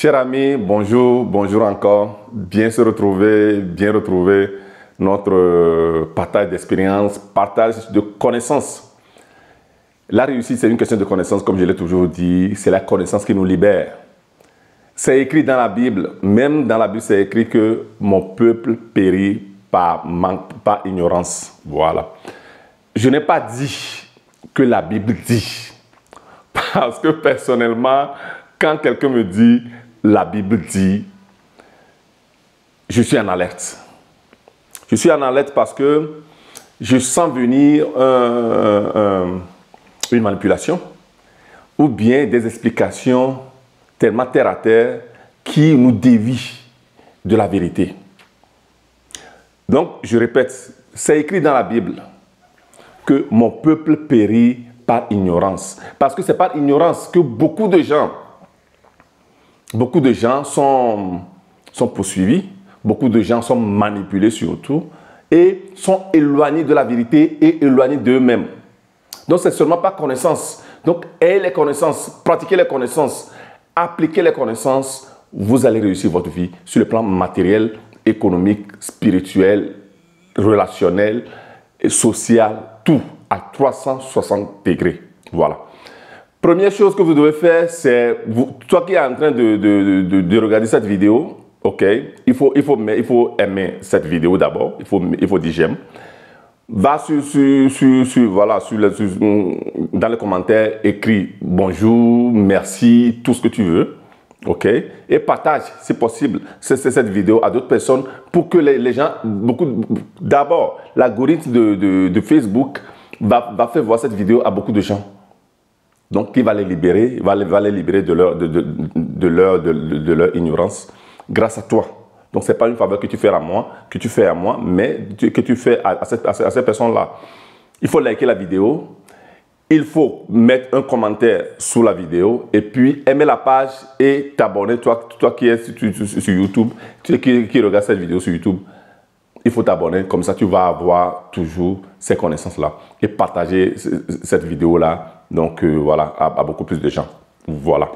Chers amis, bonjour, bonjour encore. Bien se retrouver, bien retrouver notre partage d'expérience, partage de connaissances. La réussite, c'est une question de connaissance, comme je l'ai toujours dit. C'est la connaissance qui nous libère. C'est écrit dans la Bible, même dans la Bible, c'est écrit que mon peuple périt par manque, par ignorance. Voilà. Je n'ai pas dit que la Bible dit. Parce que personnellement, quand quelqu'un me dit la Bible dit, je suis en alerte. Je suis en alerte parce que je sens venir une manipulation ou bien des explications tellement terre à terre qui nous dévient de la vérité. Donc, je répète, c'est écrit dans la Bible que mon peuple périt par ignorance. Parce que c'est par ignorance que beaucoup de gens sont poursuivis, beaucoup de gens sont manipulés surtout et sont éloignés de la vérité et éloignés d'eux-mêmes. Donc, c'est seulement par connaissance. Donc, ayez les connaissances, pratiquez les connaissances, appliquez les connaissances, vous allez réussir votre vie sur le plan matériel, économique, spirituel, relationnel, social, tout à 360 degrés. Voilà. Première chose que vous devez faire, c'est, toi qui es en train de regarder cette vidéo, ok, il faut aimer cette vidéo d'abord, il faut dire j'aime. Va dans les commentaires, écris bonjour, merci, tout ce que tu veux, ok, et partage, si possible, cette vidéo à d'autres personnes pour que les gens, d'abord, l'algorithme de Facebook va faire voir cette vidéo à beaucoup de gens. Donc, qui va les libérer, va les libérer de leur ignorance grâce à toi. Donc, ce n'est pas une faveur que tu fais à moi, mais que tu fais à ces personnes-là. Il faut liker la vidéo, il faut mettre un commentaire sous la vidéo et puis aimer la page et t'abonner. Toi qui es sur YouTube, qui regarde cette vidéo sur YouTube, il faut t'abonner. Comme ça, tu vas avoir toujours ces connaissances-là et partager cette vidéo-là. Donc, voilà, à beaucoup plus de gens. Voilà.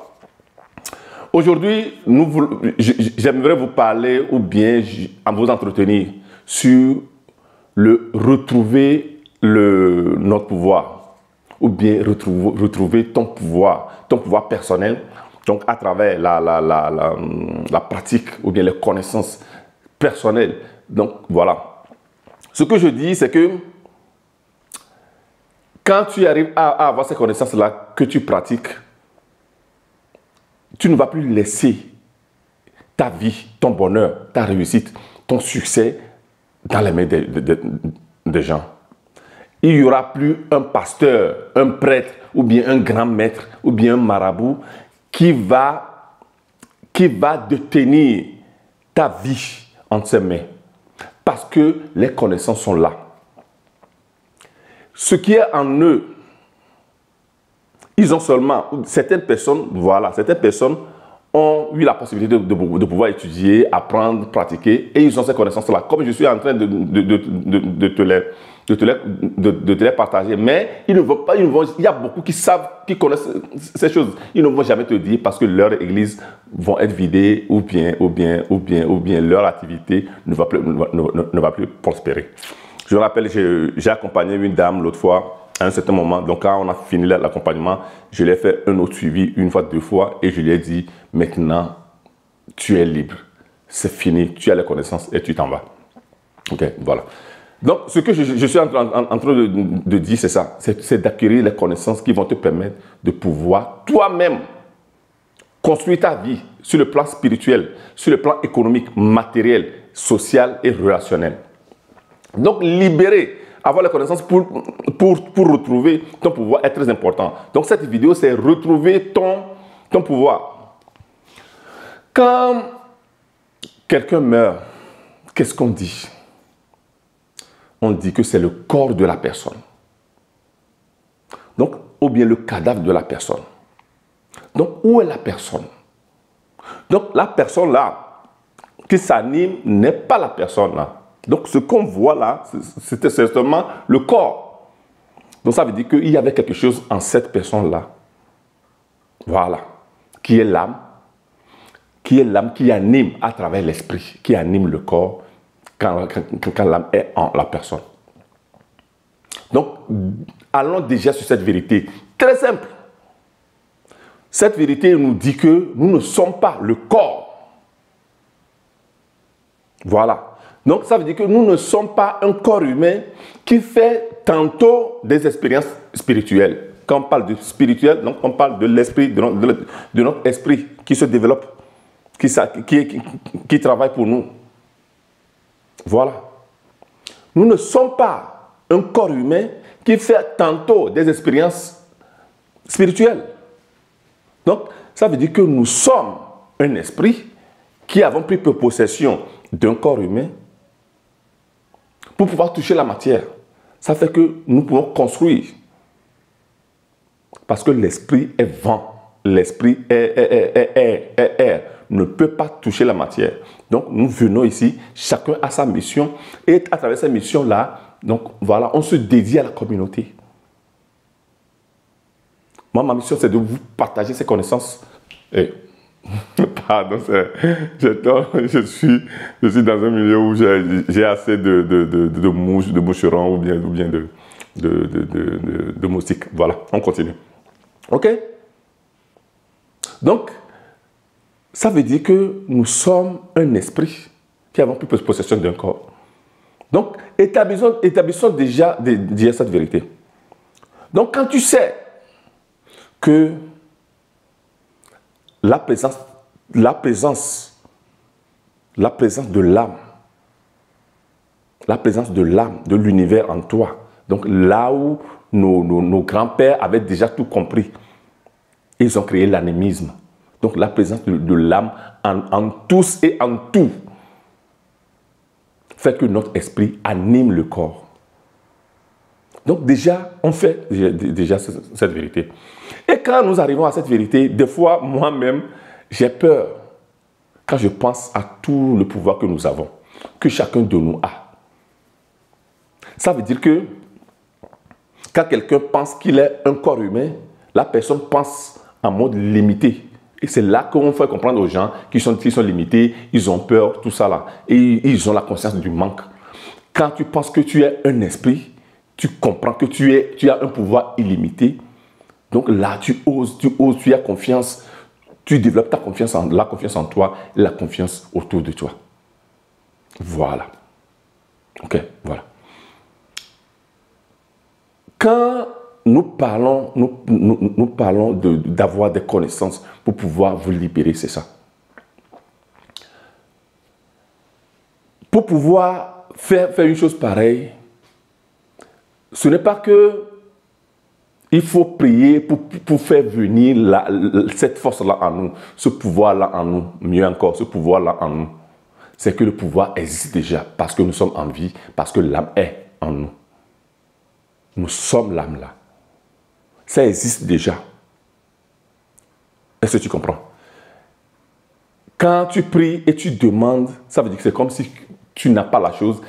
Aujourd'hui, j'aimerais vous parler ou bien vous entretenir sur retrouver notre pouvoir ou bien retrouver ton pouvoir personnel, donc à travers la pratique ou bien les connaissances personnelles. Donc, voilà. Ce que je dis, c'est que quand tu arrives à avoir ces connaissances-là que tu pratiques, tu ne vas plus laisser ta vie, ton bonheur, ta réussite, ton succès dans les mains des gens. Il n'y aura plus un pasteur, un prêtre, ou bien un grand maître, ou bien un marabout qui va détenir ta vie entre ses mains. Parce que les connaissances sont là. Ce qui est en eux, ils ont seulement, certaines personnes ont eu la possibilité de pouvoir étudier, apprendre, pratiquer, et ils ont ces connaissances-là. Comme je suis en train de te les partager, mais il y a beaucoup qui savent, qui connaissent ces choses. Ils ne vont jamais te dire parce que leur église vont être vidées ou bien leur activité ne va plus prospérer. Je me rappelle, j'ai accompagné une dame l'autre fois, à un certain moment. Donc, quand on a fini l'accompagnement, je lui ai fait un autre suivi, une fois, deux fois, et je lui ai dit, maintenant, tu es libre. C'est fini, tu as les connaissances et tu t'en vas. Ok, voilà. Donc, ce que je suis en train de dire, c'est ça. C'est d'acquérir les connaissances qui vont te permettre de pouvoir toi-même construire ta vie sur le plan spirituel, sur le plan économique, matériel, social et relationnel. Donc, libérer, avoir les connaissances pour retrouver ton pouvoir est très important. Donc, cette vidéo, c'est retrouver ton pouvoir. Quand quelqu'un meurt, qu'est-ce qu'on dit? On dit que c'est le corps de la personne. Donc, ou bien le cadavre de la personne. Donc, où est la personne? Donc, la personne là, qui s'anime, n'est pas la personne là. Donc, ce qu'on voit là, c'était certainement le corps. Donc, ça veut dire qu'il y avait quelque chose en cette personne-là. Voilà. Qui est l'âme, qui est l'âme qui anime à travers l'esprit, qui anime le corps quand l'âme est en la personne. Donc, allons déjà sur cette vérité. Très simple. Cette vérité nous dit que nous ne sommes pas le corps. Voilà. Donc, ça veut dire que nous ne sommes pas un corps humain qui fait tantôt des expériences spirituelles. Quand on parle de spirituel, donc on parle de l'esprit, de notre esprit qui se développe, qui travaille pour nous. Voilà. Nous ne sommes pas un corps humain qui fait tantôt des expériences spirituelles. Donc, ça veut dire que nous sommes un esprit qui avons pris possession d'un corps humain pour pouvoir toucher la matière. Ça fait que nous pouvons construire. Parce que l'esprit est vent. L'esprit est air. Ne peut pas toucher la matière. Donc, nous venons ici, chacun a sa mission. Et à travers cette mission-là, donc voilà, on se dédie à la communauté. Moi, ma mission, c'est de vous partager ces connaissances. Et, pardon, je suis dans un milieu où j'ai assez de mouches, de moucherons ou bien de moustiques. Voilà, on continue. OK? Donc, ça veut dire que nous sommes un esprit qui avons pris possession d'un corps. Donc, établissons déjà cette vérité. Donc, quand tu sais que la présence de l'âme, de l'univers en toi, donc là où nos grands-pères avaient déjà tout compris, ils ont créé l'animisme. Donc la présence de l'âme en tous et en tout fait que notre esprit anime le corps. Donc déjà, on fait déjà cette vérité. Et quand nous arrivons à cette vérité, des fois, moi-même, j'ai peur quand je pense à tout le pouvoir que nous avons, que chacun de nous a. Ça veut dire que quand quelqu'un pense qu'il est un corps humain, la personne pense en mode limité. Et c'est là qu'on fait comprendre aux gens qu'ils sont limités, ils ont peur, tout ça là. Et ils ont la conscience du manque. Quand tu penses que tu es un esprit, tu comprends que tu as un pouvoir illimité. Donc là, tu oses, tu as confiance, tu développes la confiance en toi et la confiance autour de toi. Voilà. OK, voilà. Quand nous parlons d'avoir des connaissances pour pouvoir vous libérer, c'est ça. Pour pouvoir faire une chose pareille, ce n'est pas que il faut prier pour faire venir cette force-là en nous, ce pouvoir-là en nous, mieux encore, ce pouvoir-là en nous. C'est que le pouvoir existe déjà parce que nous sommes en vie, parce que l'âme est en nous. Nous sommes l'âme là. Ça existe déjà. Est-ce que tu comprends? Quand tu pries et tu demandes, ça veut dire que c'est comme si tu n'as pas la chose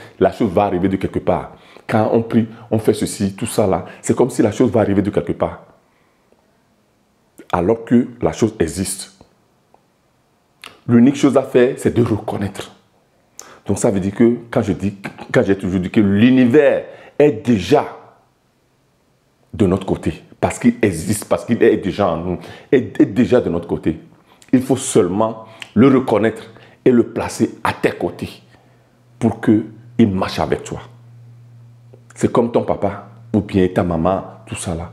va arriver de quelque part. Quand on prie, on fait ceci, tout ça là, c'est comme si la chose va arriver de quelque part. Alors que la chose existe. L'unique chose à faire, c'est de reconnaître. Donc ça veut dire que, quand j'ai toujours dit que l'univers est déjà de notre côté, parce qu'il existe, parce qu'il est déjà en nous, est déjà de notre côté. Il faut seulement le reconnaître et le placer à tes côtés pour qu'il marche avec toi. C'est comme ton papa ou bien ta maman, tout ça là.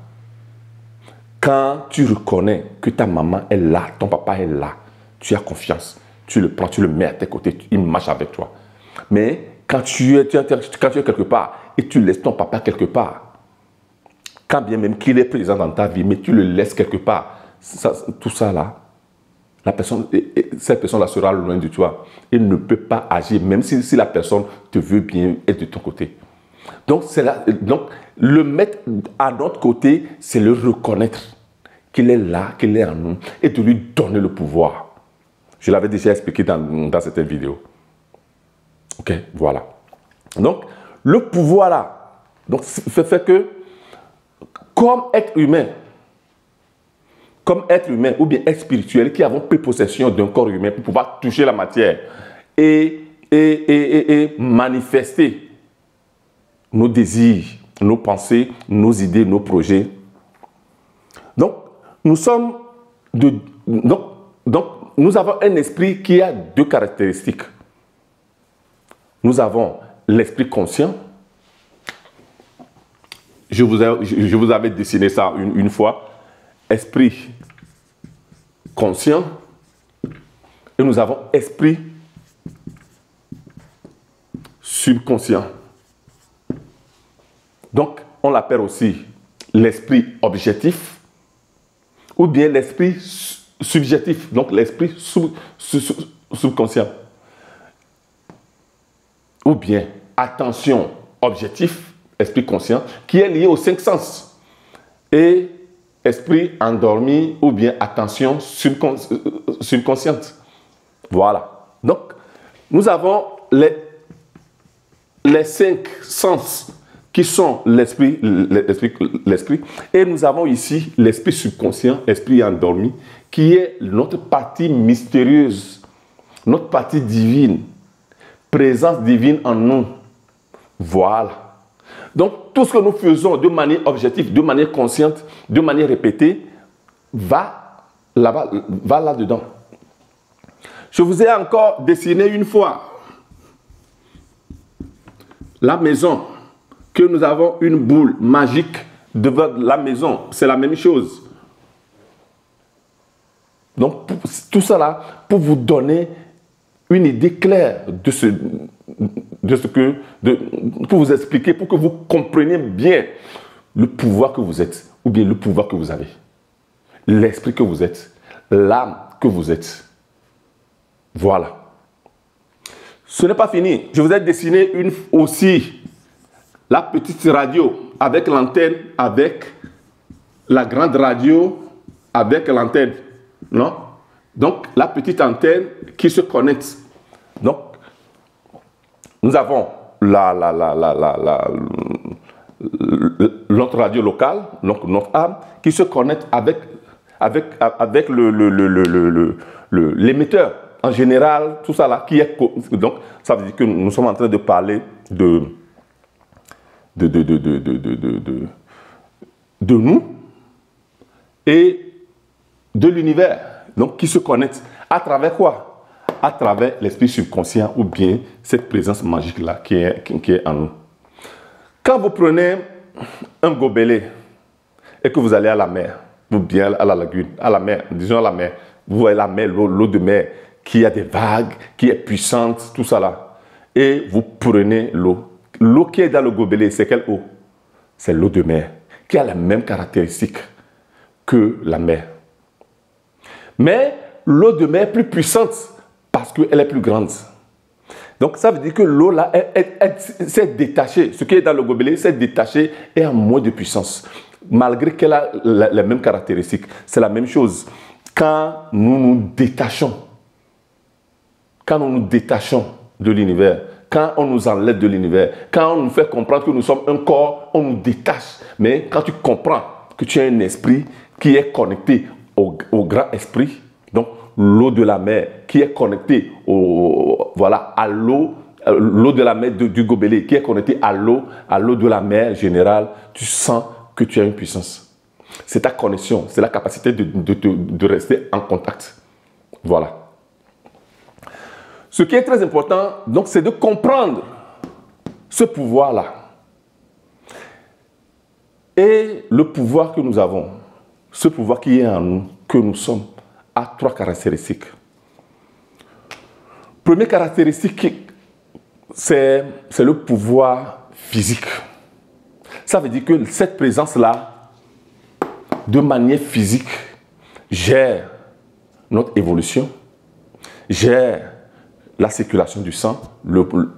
Quand tu reconnais que ta maman est là, ton papa est là, tu as confiance, tu le prends, tu le mets à tes côtés, il marche avec toi. Mais quand tu es quelque part et tu laisses ton papa quelque part, quand bien même qu'il est présent dans ta vie, mais tu le laisses quelque part, tout ça là, cette personne-là sera loin de toi. Il ne peut pas agir, même si la personne te veut bien être de ton côté. Donc le mettre à notre côté, c'est le reconnaître qu'il est là, qu'il est en nous, et de lui donner le pouvoir. Je l'avais déjà expliqué dans cette vidéo. OK, voilà. Donc, le pouvoir là, donc, fait que, comme être humain, comme être humain ou bien être spirituel, qui avons pris possession d'un corps humain pour pouvoir toucher la matière et manifester nos désirs, nos pensées, nos idées, nos projets. Donc, nous avons un esprit qui a deux caractéristiques. Nous avons l'esprit conscient. Je vous avais dessiné ça une fois. Esprit conscient. Et nous avons esprit subconscient. Donc, on l'appelle aussi l'esprit objectif ou bien l'esprit subjectif, donc l'esprit subconscient. Ou bien attention objectif, esprit conscient, qui est lié aux 5 sens. Et esprit endormi ou bien attention subconsciente. Voilà. Donc, nous avons les 5 sens qui sont l'esprit, et nous avons ici l'esprit subconscient, esprit endormi, qui est notre partie mystérieuse, notre partie divine, présence divine en nous. Voilà. Donc, tout ce que nous faisons de manière objective, de manière consciente, de manière répétée, va là-bas, va là-dedans. Je vous ai encore dessiné une fois la maison, que nous avons une boule magique devant la maison. C'est la même chose. Donc, tout ça là, pour vous donner une idée claire pour vous expliquer, pour que vous compreniez bien le pouvoir que vous êtes, ou bien le pouvoir que vous avez, l'esprit que vous êtes, l'âme que vous êtes. Voilà. Ce n'est pas fini. Je vous ai dessiné aussi la petite radio avec l'antenne, avec la grande radio, avec l'antenne. Non? Donc, la petite antenne qui se connecte. Donc, nous avons notre radio locale, donc notre âme, qui se connecte avec l'émetteur. En général, tout ça là, qui est... Donc, ça veut dire que nous sommes en train de parler de nous et de l'univers. Donc, qui se connecte à travers quoi? À travers l'esprit subconscient ou bien cette présence magique-là qui est en nous. Quand vous prenez un gobelet et que vous allez à la mer, ou bien à la lagune, à la mer, disons à la mer, vous voyez la mer, l'eau de mer, qui a des vagues, qui est puissante, tout ça là, et vous prenez l'eau. L'eau qui est dans le gobelet, c'est quelle eau? C'est l'eau de mer, qui a les mêmes caractéristiques que la mer. Mais l'eau de mer est plus puissante parce qu'elle est plus grande. Donc ça veut dire que l'eau là s'est détachée. Ce qui est dans le gobelet s'est détaché et a moins de puissance. Malgré qu'elle a les mêmes caractéristiques. C'est la même chose. Quand nous nous détachons, de l'univers, quand on nous enlève de l'univers, quand on nous fait comprendre que nous sommes un corps, on nous détache. Mais quand tu comprends que tu as un esprit qui est connecté au grand esprit, donc l'eau de la mer qui est connectée à l'eau de la mer du gobelet qui est connectée à l'eau de la mer générale, tu sens que tu as une puissance. C'est ta connexion, c'est la capacité de rester en contact. Voilà. Ce qui est très important, donc, c'est de comprendre ce pouvoir-là. Et le pouvoir que nous avons, ce pouvoir qui est en nous, que nous sommes, a 3 caractéristiques. Première caractéristique, c'est le pouvoir physique. Ça veut dire que cette présence-là, de manière physique, gère notre évolution, gère la circulation du sang,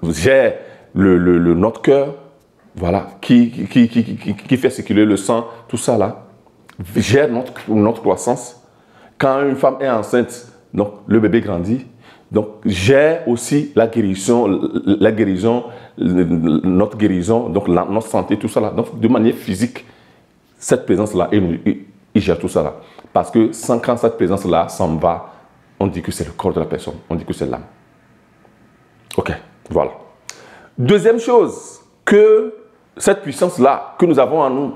gère notre cœur, voilà, qui fait circuler le sang, tout ça là, gère notre croissance. Quand une femme est enceinte, donc le bébé grandit, donc gère aussi la guérison, notre guérison, donc notre santé, tout ça là. Donc de manière physique, cette présence là est il gère tout ça là. Parce que quand cette présence-là s'en va, on dit que c'est le corps de la personne, on dit que c'est l'âme. Ok, voilà. Deuxième chose, que cette puissance-là que nous avons en nous,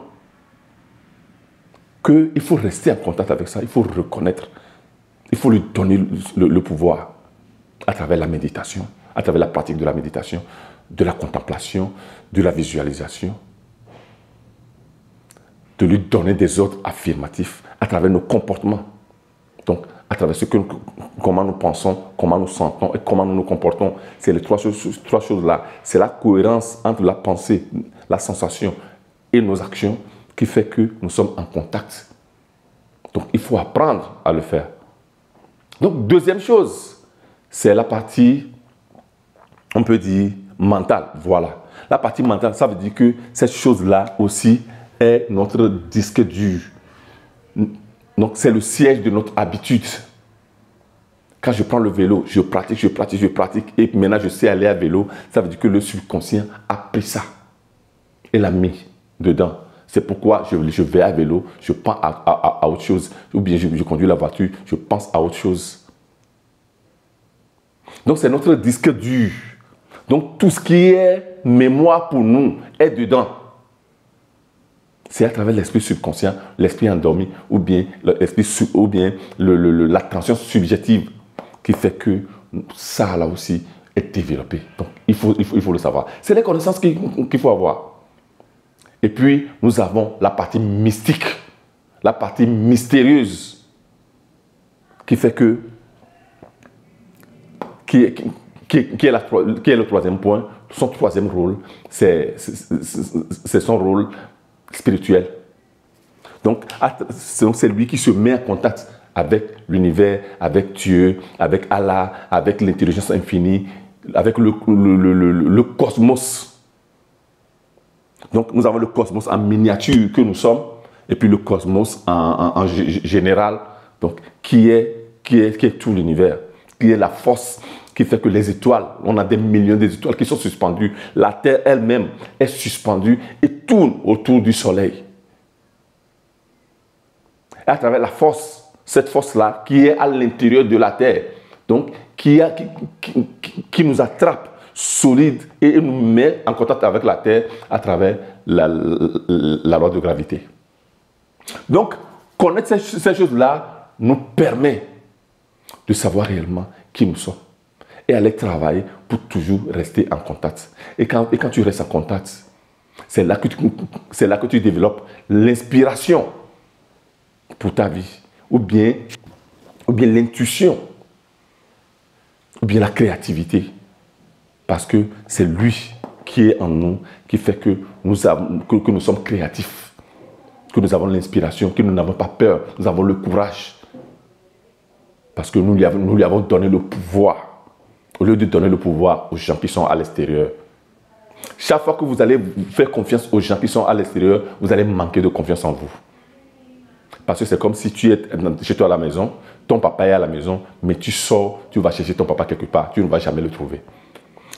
qu'il faut rester en contact avec ça, il faut reconnaître, il faut lui donner le pouvoir à travers la méditation, à travers la pratique de la méditation, de la contemplation, de la visualisation, de lui donner des ordres affirmatifs à travers nos comportements. Donc, à travers comment nous pensons, comment nous sentons et comment nous nous comportons. C'est les trois choses-là. C'est la cohérence entre la pensée, la sensation et nos actions qui fait que nous sommes en contact. Donc, il faut apprendre à le faire. Donc, deuxième chose, c'est la partie, on peut dire, mentale. Voilà. La partie mentale, ça veut dire que cette chose-là aussi est notre disque dur. Donc, c'est le siège de notre habitude. Quand je prends le vélo, je pratique, et maintenant je sais aller à vélo, ça veut dire que le subconscient a pris ça et l'a mis dedans. C'est pourquoi je vais à vélo, je pense à autre chose, ou bien je conduis la voiture, je pense à autre chose. Donc, c'est notre disque dur. Donc, tout ce qui est mémoire pour nous est dedans. C'est à travers l'esprit subconscient, l'esprit endormi, ou bien l'attention subjective qui fait que ça, là aussi, est développé. Donc, il faut le savoir. C'est les connaissances qu'il faut avoir. Et puis, nous avons la partie mystique, la partie mystérieuse, qui fait que, qui est le troisième point, son troisième rôle, c'est son rôle spirituel. Donc, c'est lui qui se met en contact avec l'univers, avec Dieu, avec Allah, avec l'intelligence infinie, avec le cosmos. Donc, nous avons le cosmos en miniature que nous sommes, et puis le cosmos en général, donc, qui est tout l'univers, qui est la force qui fait que les étoiles, on a des millions d'étoiles qui sont suspendues. La Terre elle-même est suspendue et tourne autour du Soleil. Et à travers la force, cette force-là qui est à l'intérieur de la Terre, donc qui nous attrape solide et nous met en contact avec la Terre à travers la loi de gravité. Donc, connaître ces choses-là nous permet de savoir réellement qui nous sommes et aller travailler pour toujours rester en contact. Et quand tu restes en contact, c'est là que tu développes l'inspiration pour ta vie, ou bien l'intuition, ou bien la créativité. Parce que c'est lui qui est en nous, qui fait que nous sommes créatifs, que nous avons l'inspiration, que nous n'avons pas peur, nous avons le courage. Parce que nous lui avons donné le pouvoir, au lieu de donner le pouvoir aux gens qui sont à l'extérieur. Chaque fois que vous allez faire confiance aux gens qui sont à l'extérieur, vous allez manquer de confiance en vous. Parce que c'est comme si tu es chez toi à la maison, ton papa est à la maison, mais tu sors, tu vas chercher ton papa quelque part, tu ne vas jamais le trouver.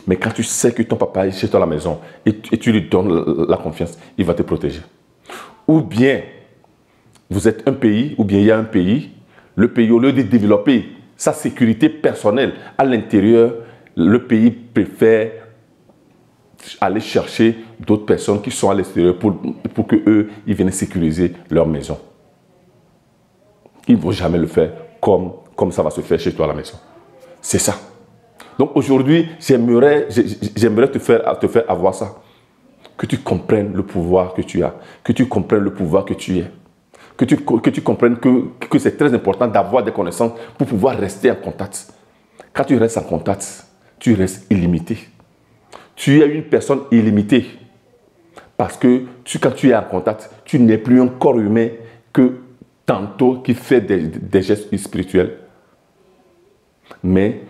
Mais quand tu sais que ton papa est chez toi à la maison et tu lui donnes la confiance, il va te protéger. Ou bien, vous êtes un pays, ou bien il y a un pays, le pays, au lieu de développer sa sécurité personnelle à l'intérieur, le pays préfère aller chercher d'autres personnes qui sont à l'extérieur pour qu'eux, ils viennent sécuriser leur maison. Ils ne vont jamais le faire comme ça va se faire chez toi à la maison. C'est ça. Donc aujourd'hui, j'aimerais te faire avoir ça. Que tu comprennes le pouvoir que tu as. Que tu comprennes le pouvoir que tu es. Que tu comprennes que c'est très important d'avoir des connaissances pour pouvoir rester en contact. Quand tu restes en contact, tu restes illimité. Tu es une personne illimitée. Parce que quand tu es en contact, tu n'es plus un corps humain que tantôt qui fait des gestes spirituels. Mais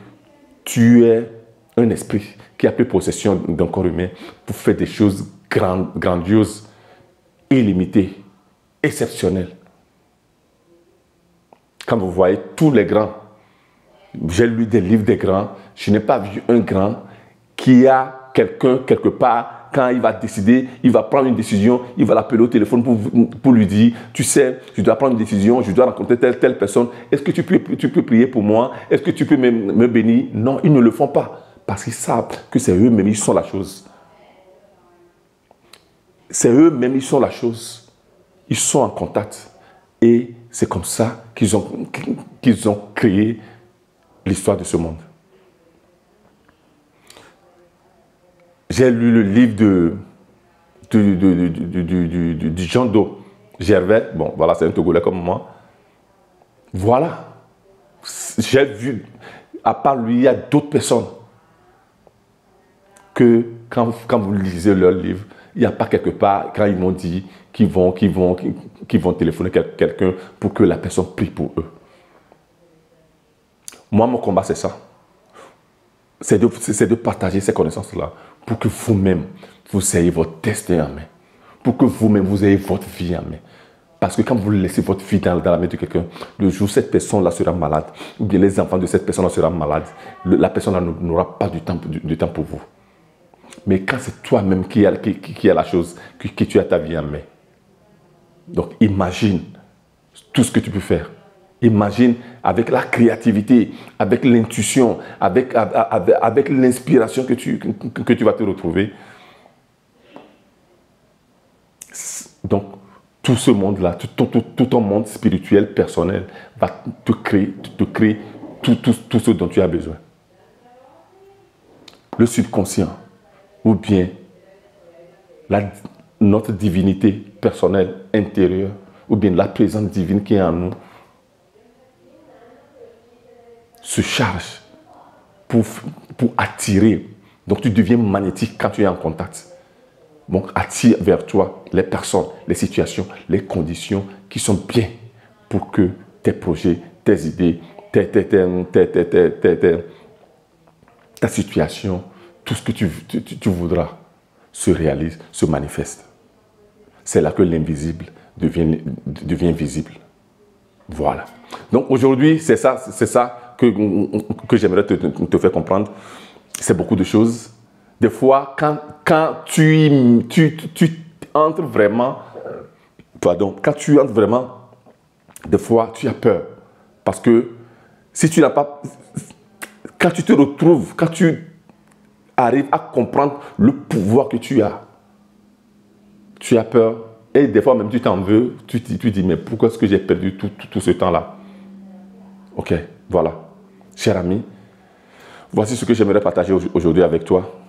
tu es un esprit qui a pris possession d'un corps humain pour faire des choses grandioses, illimitées, exceptionnelles. Quand vous voyez tous les grands, j'ai lu des livres des grands, je n'ai pas vu un grand qui a quelqu'un quelque part, quand il va décider, il va prendre une décision, il va l'appeler au téléphone pour lui dire, tu sais, je dois prendre une décision, je dois rencontrer telle personne, est-ce que tu peux prier pour moi, est-ce que tu peux me bénir? Non, ils ne le font pas, parce qu'ils savent que c'est eux-mêmes, ils sont la chose. C'est eux-mêmes, ils sont la chose. Ils sont en contact. Et c'est comme ça qu'ils ont créé l'histoire de ce monde. J'ai lu le livre du Jean Do Gervais. Bon, voilà, c'est un Togolais comme moi. Voilà. J'ai vu, à part lui, il y a d'autres personnes que quand vous lisez leur livre, il n'y a pas quelque part, quand ils m'ont dit qu'ils vont téléphoner quelqu'un pour que la personne prie pour eux. Moi, mon combat, c'est ça. C'est de partager ces connaissances-là pour que vous-même, vous ayez votre destin en main. Pour que vous-même, vous ayez votre vie en main. Parce que quand vous laissez votre vie dans la main de quelqu'un, le jour où cette personne-là sera malade, ou bien les enfants de cette personne-là seront malades, la personne-là n'aura pas du temps pour vous. Mais quand c'est toi-même qui a la chose, que tu as ta vie en main. Donc imagine tout ce que tu peux faire. Imagine avec la créativité, avec l'intuition, avec l'inspiration que tu vas te retrouver. Donc, tout ce monde-là, tout ton monde spirituel, personnel, va te créer tout ce dont tu as besoin. Le subconscient, ou bien notre divinité personnelle, intérieure, ou bien la présence divine qui est en nous, se charge pour attirer. Donc tu deviens magnétique quand tu es en contact. Donc attire vers toi les personnes, les situations, les conditions qui sont bien pour que tes projets, tes idées, ta situation, tout ce que tu voudras se réalise, se manifeste. C'est là que l'invisible devient visible. Voilà. Donc aujourd'hui, c'est ça que j'aimerais te faire comprendre. C'est beaucoup de choses. Des fois, quand tu entres vraiment, des fois, tu as peur. Parce que si tu n'as pas, quand tu te retrouves, quand tu arrives à comprendre le pouvoir que tu as peur. Et des fois même tu t'en veux, tu dis mais pourquoi est-ce que j'ai perdu tout ce temps-là? Ok, voilà. Cher ami, voici ce que j'aimerais partager aujourd'hui avec toi.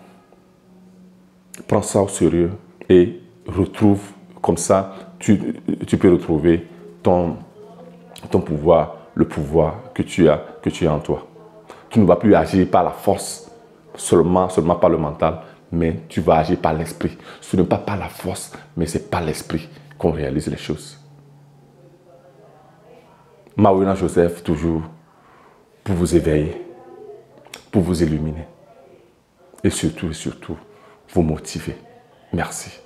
Prends ça au sérieux et retrouve, comme ça, tu peux retrouver ton pouvoir, le pouvoir que tu as en toi. Tu ne vas plus agir par la force, seulement par le mental, mais tu vas agir par l'esprit. Ce n'est pas par la force, mais c'est par l'esprit qu'on réalise les choses. Mawina Joseph, toujours, pour vous éveiller, pour vous illuminer. Et surtout, vous motiver. Merci.